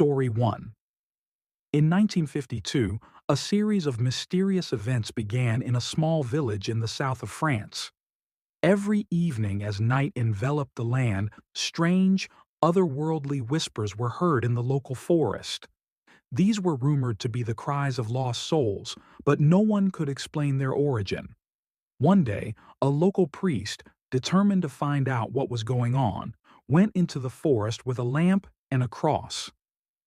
Story 1. In 1952, a series of mysterious events began in a small village in the south of France. Every evening as night enveloped the land, strange, otherworldly whispers were heard in the local forest. These were rumored to be the cries of lost souls, but no one could explain their origin. One day, a local priest, determined to find out what was going on, went into the forest with a lamp and a cross.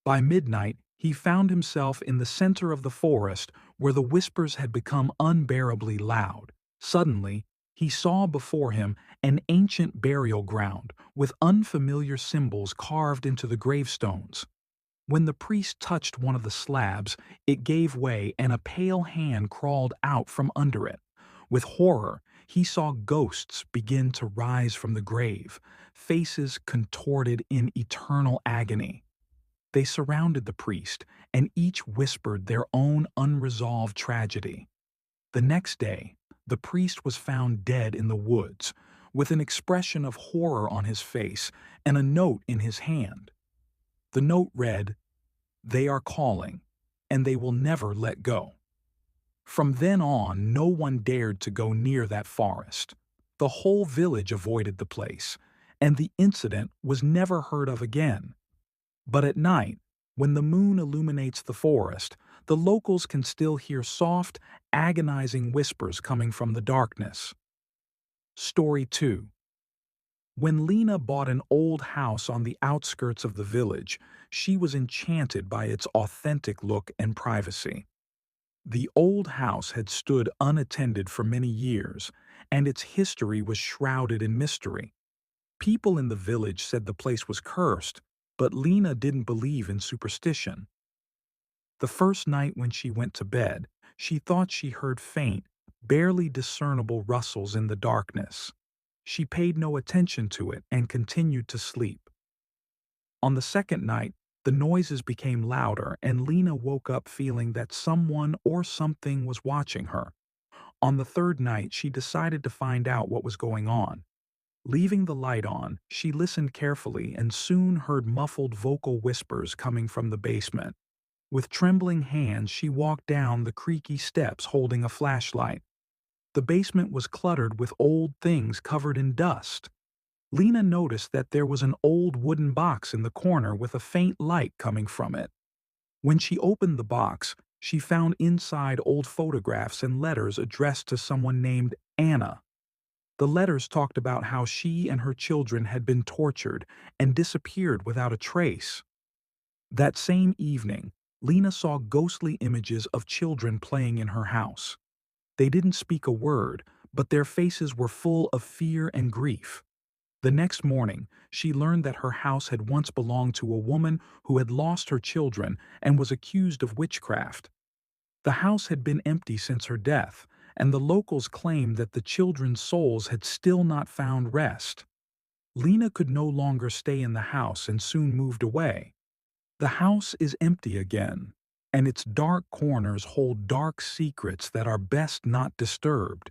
By midnight, he found himself in the center of the forest where the whispers had become unbearably loud. Suddenly, he saw before him an ancient burial ground with unfamiliar symbols carved into the gravestones. When the priest touched one of the slabs, it gave way and a pale hand crawled out from under it. With horror, he saw ghosts begin to rise from the grave, faces contorted in eternal agony. They surrounded the priest, and each whispered their own unresolved tragedy. The next day, the priest was found dead in the woods, with an expression of horror on his face and a note in his hand. The note read, "They are calling, and they will never let go." From then on, no one dared to go near that forest. The whole village avoided the place, and the incident was never heard of again. But at night, when the moon illuminates the forest, the locals can still hear soft, agonizing whispers coming from the darkness. Story 2. When Lena bought an old house on the outskirts of the village, she was enchanted by its authentic look and privacy. The old house had stood unattended for many years, and its history was shrouded in mystery. People in the village said the place was cursed, but Lena didn't believe in superstition. The first night when she went to bed, she thought she heard faint, barely discernible rustles in the darkness. She paid no attention to it and continued to sleep. On the second night, the noises became louder and Lena woke up feeling that someone or something was watching her. On the third night, she decided to find out what was going on. Leaving the light on, she listened carefully and soon heard muffled vocal whispers coming from the basement. With trembling hands, she walked down the creaky steps holding a flashlight. The basement was cluttered with old things covered in dust. Lena noticed that there was an old wooden box in the corner with a faint light coming from it. When she opened the box, she found inside old photographs and letters addressed to someone named Anna. The letters talked about how she and her children had been tortured and disappeared without a trace. That same evening, Lena saw ghostly images of children playing in her house. They didn't speak a word, but their faces were full of fear and grief. The next morning, she learned that her house had once belonged to a woman who had lost her children and was accused of witchcraft. The house had been empty since her death, and the locals claimed that the children's souls had still not found rest. Lena could no longer stay in the house and soon moved away. The house is empty again, and its dark corners hold dark secrets that are best not disturbed.